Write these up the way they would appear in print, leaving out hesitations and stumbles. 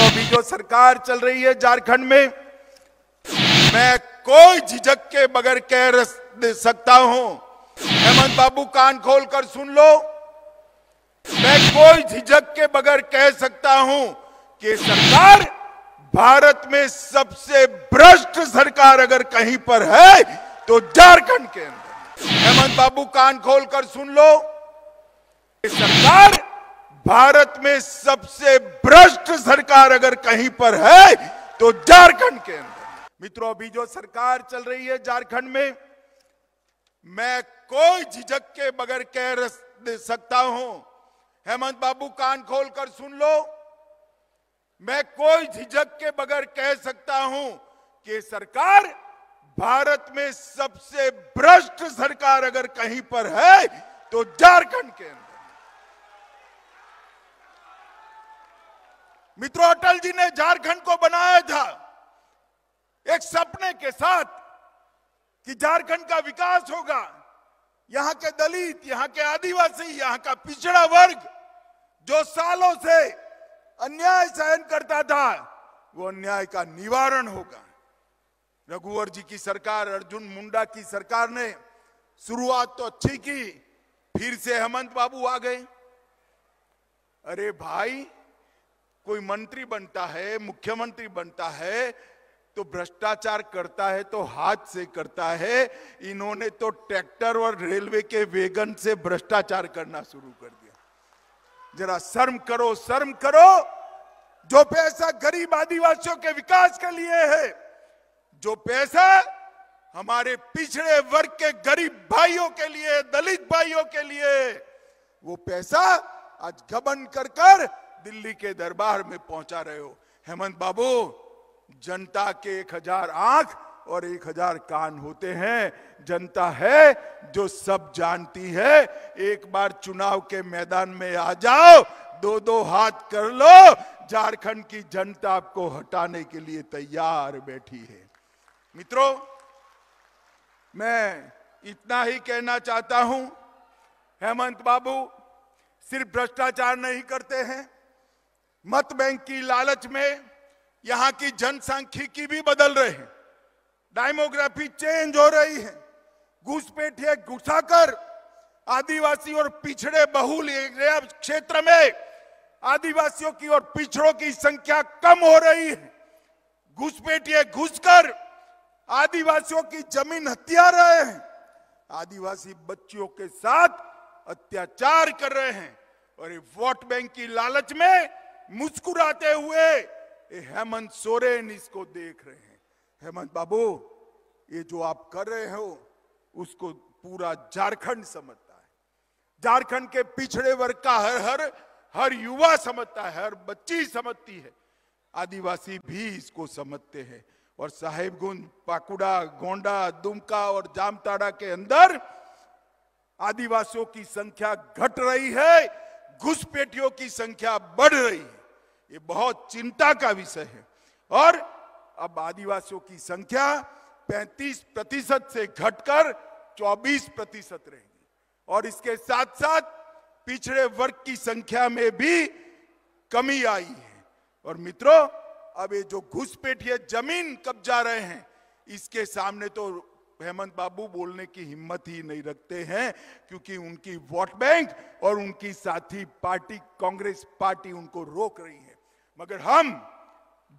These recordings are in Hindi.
अभी जो सरकार चल रही है झारखंड में, मैं कोई झिझक के बगैर कह सकता हूं, हेमंत बाबू कान खोलकर सुन लो, मैं कोई झिझक के बगैर कह सकता हूं कि सरकार भारत में सबसे भ्रष्ट सरकार अगर कहीं पर है तो झारखंड के अंदर। हेमंत बाबू कान खोलकर सुन लो, सरकार भारत में सबसे भ्रष्ट सरकार अगर कहीं पर है तो झारखंड के अंदर। मित्रों, अभी जो सरकार चल रही है झारखंड में, मैं कोई झिझक के बगैर कह सकता हूं, हेमंत बाबू कान खोलकर सुन लो, मैं कोई झिझक के बगैर कह सकता हूं कि सरकार भारत में सबसे भ्रष्ट सरकार अगर कहीं पर है तो झारखंड के अंदर। मित्रों, अटल जी ने झारखंड को बनाया था एक सपने के साथ कि झारखंड का विकास होगा, यहां के दलित, यहां के आदिवासी, यहां का पिछड़ा वर्ग जो सालों से अन्याय सहन करता था, वो अन्याय का निवारण होगा। रघुवर जी की सरकार, अर्जुन मुंडा की सरकार ने शुरुआत तो अच्छी की, फिर से हेमंत बाबू आ गए। अरे भाई, कोई मंत्री बनता है, मुख्यमंत्री बनता है तो भ्रष्टाचार करता है तो हाथ से करता है। इन्होंने तो ट्रैक्टर और रेलवे के वैगन से भ्रष्टाचार करना शुरू कर दिया। जरा शर्म करो, शर्म करो। जो पैसा गरीब आदिवासियों के विकास के लिए है, जो पैसा हमारे पिछड़े वर्ग के गरीब भाइयों के लिए, दलित भाइयों के लिए, वो पैसा आज घमंड कर दिल्ली के दरबार में पहुंचा रहे हो। हेमंत बाबू, जनता के 1000 आंख और 1000 कान होते हैं। जनता है जो सब जानती है। एक बार चुनाव के मैदान में आ जाओ, 2-2 हाथ कर लो, झारखंड की जनता आपको हटाने के लिए तैयार बैठी है। मित्रों, मैं इतना ही कहना चाहता हूं, हेमंत बाबू सिर्फ भ्रष्टाचार नहीं करते हैं, मत बैंक की लालच में यहां की जनसांख्यिकी भी बदल रहे हैं, डेमोग्राफी चेंज हो रही है। घुसपैठिए घुसाकर आदिवासी और पिछड़े बहुल एरिया क्षेत्र में आदिवासियों की और पिछड़ों की संख्या कम हो रही है। घुसपैठिए घुसकर आदिवासियों की जमीन हथिया रहे हैं, आदिवासी बच्चियों के साथ अत्याचार कर रहे हैं, और ये वोट बैंक की लालच में मुस्कुराते हुए हेमंत सोरेन इसको देख रहे हैं। हेमंत बाबू, ये जो आप कर रहे हो उसको पूरा झारखंड समझता है। झारखंड के पिछड़े वर्ग का हर युवा समझता है, हर बच्ची समझती है, आदिवासी भी इसको समझते हैं। और साहेबगंज, पाकुड़ा, गोंडा, दुमका और जामताड़ा के अंदर आदिवासियों की संख्या घट रही है, घुसपैठियों की संख्या बढ़ रही है। ये बहुत चिंता का विषय है। और अब आदिवासियों की संख्या 35% से घटकर 24% रहेगी, और इसके साथ साथ पिछड़े वर्ग की संख्या में भी कमी आई है। और मित्रों, अब ये जो घुसपैठिए जमीन कब्जा रहे हैं, इसके सामने तो हेमंत बाबू बोलने की हिम्मत ही नहीं रखते हैं, क्योंकि उनकी वोट बैंक और उनकी साथी पार्टी कांग्रेस पार्टी उनको रोक रही है। मगर हम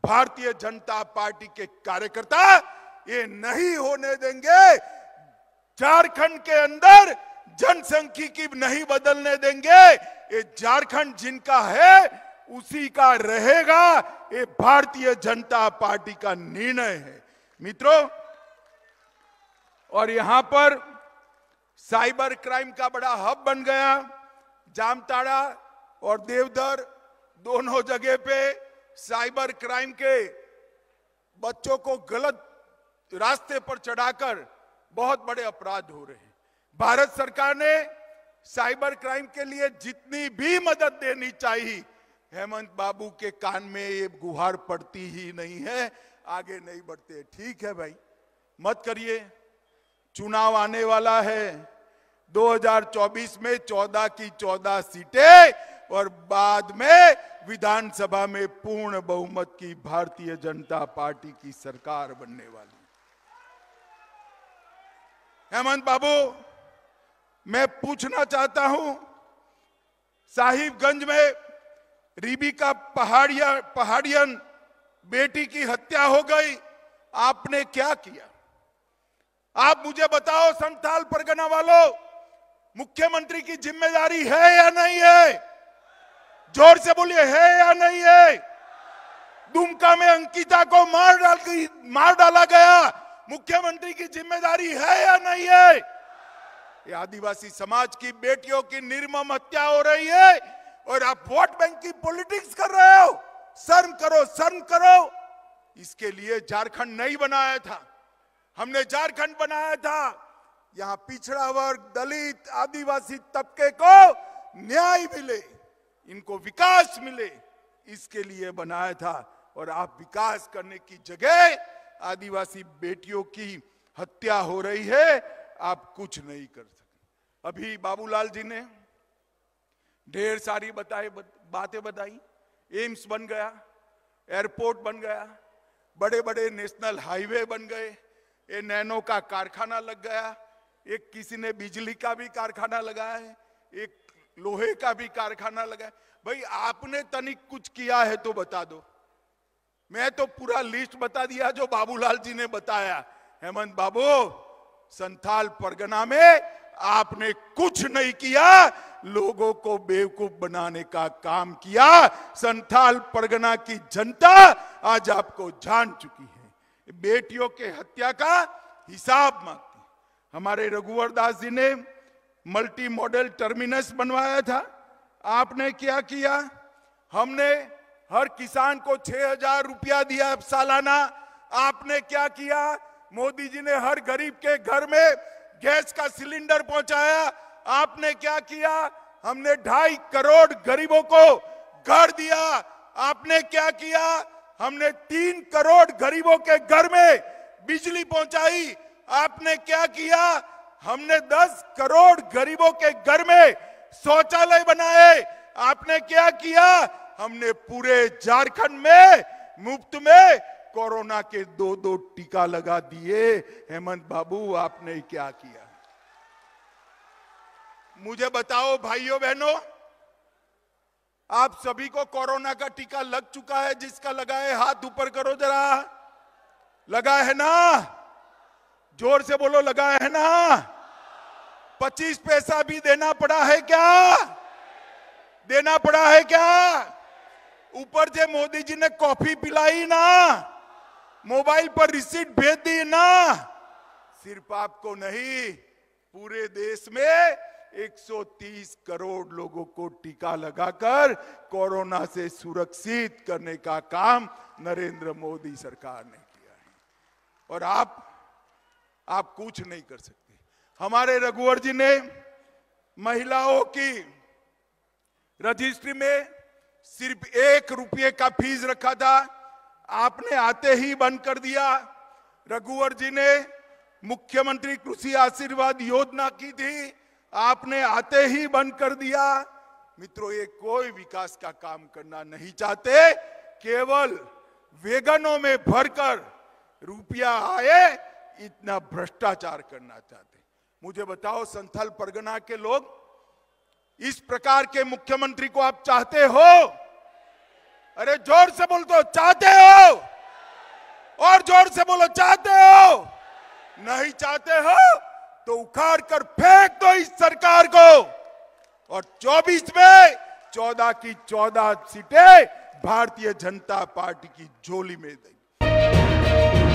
भारतीय जनता पार्टी के कार्यकर्ता ये नहीं होने देंगे। झारखंड के अंदर जनसंख्यिकी नहीं बदलने देंगे। ये झारखंड जिनका है उसी का रहेगा। ये भारतीय जनता पार्टी का निर्णय है। मित्रों, और यहां पर साइबर क्राइम का बड़ा हब बन गया। जामताड़ा और देवधर दोनों जगह पे साइबर क्राइम के बच्चों को गलत रास्ते पर चढ़ाकर बहुत बड़े अपराध हो रहे हैं। भारत सरकार ने साइबर क्राइम के लिए जितनी भी मदद देनी चाहिए, हेमंत बाबू के कान में ये गुहार पड़ती ही नहीं है, आगे नहीं बढ़ते। ठीक है भाई, मत करिए, चुनाव आने वाला है। 2024 में 14 की 14 सीटें और बाद में विधानसभा में पूर्ण बहुमत की भारतीय जनता पार्टी की सरकार बनने वाली। हेमंत बाबू, मैं पूछना चाहता हूं, साहिबगंज में रिबिका पहाड़ियन बेटी की हत्या हो गई, आपने क्या किया? आप मुझे बताओ संथाल परगना वालों, मुख्यमंत्री की जिम्मेदारी है या नहीं है? जोर से बोलिए, है या नहीं है? दुमका में अंकिता को मार डाला गया, मुख्यमंत्री की जिम्मेदारी है या नहीं है? ये आदिवासी समाज की बेटियों की निर्मम हत्या हो रही है और आप वोट बैंक की पॉलिटिक्स कर रहे हो। शर्म करो, शर्म करो। इसके लिए झारखंड नहीं बनाया था, हमने झारखंड बनाया था। यहां पिछड़ा वर्ग, दलित, आदिवासी तबके को न्याय मिले, इनको विकास मिले, इसके लिए बनाया था। और आप विकास करने की जगह आदिवासी बेटियों की हत्या हो रही है, आप कुछ नहीं कर सकते। अभी बाबूलाल जी ने ढेर सारी बातें बताई। एम्स बन गया, एयरपोर्ट बन गया, बड़े बड़े नेशनल हाईवे बन गए, ये नैनो का कारखाना लग गया, एक किसी ने बिजली का भी कारखाना लगाया है, एक लोहे का भी कारखाना लगाया। भाई आपने तनिक कुछ किया है तो बता दो। मैं तो पूरा लिस्ट बता दिया जो बाबूलाल जी ने बताया। हेमंत बाबू, संथाल परगना में आपने कुछ नहीं किया, लोगों को बेवकूफ बनाने का काम किया। संथाल परगना की जनता आज आपको जान चुकी है। बेटियों के हत्या का हिसाब मांगती। हमारे रघुवर दास जी ने मल्टी मॉडल टर्मिनस बनवाया था, आपने क्या किया? हमने हर किसान को 6,000 रुपया दिया सालाना, आपने क्या किया? मोदी जी ने हर गरीब के घर में गैस का सिलेंडर पहुंचाया, आपने क्या किया? हमने 2.5 करोड़ गरीबों को घर दिया, आपने क्या किया? हमने 3 करोड़ गरीबों के घर में बिजली पहुंचाई, आपने क्या किया? हमने 10 करोड़ गरीबों के घर में शौचालय बनाए, आपने क्या किया? हमने पूरे झारखंड में मुफ्त में कोरोना के 2 टीका लगा दिए। हेमंत बाबू, आपने क्या किया? मुझे बताओ भाइयों बहनों, आप सभी को कोरोना का टीका लग चुका है? जिसका लगा है हाथ ऊपर करो जरा। लगा है ना? जोर से बोलो, लगा है ना? 25 पैसा भी देना पड़ा है क्या? देना पड़ा है क्या? ऊपर से मोदी जी ने कॉफी पिलाई ना, मोबाइल पर रिसीट भेज दी ना। सिर्फ आपको नहीं, पूरे देश में 130 करोड़ लोगों को टीका लगाकर कोरोना से सुरक्षित करने का काम नरेंद्र मोदी सरकार ने किया है। और आप कुछ नहीं कर सकते। हमारे रघुवर जी ने महिलाओं की रजिस्ट्री में सिर्फ 1 रुपये का फीस रखा था, आपने आते ही बंद कर दिया। रघुवर जी ने मुख्यमंत्री कृषि आशीर्वाद योजना की थी, आपने आते ही बंद कर दिया। मित्रों, ये कोई विकास का काम करना नहीं चाहते, केवल वेगनों में भरकर रुपया आए इतना भ्रष्टाचार करना चाहते। मुझे बताओ, संथाल परगना के लोग, इस प्रकार के मुख्यमंत्री को आप चाहते हो? अरे जोर से बोल दो, चाहते हो? और जोर से बोलो, चाहते हो? नहीं चाहते हो तो उखाड़ कर फेंक दो इस सरकार को, और 24 में 14 की 14 सीटें भारतीय जनता पार्टी की झोली में देंगे।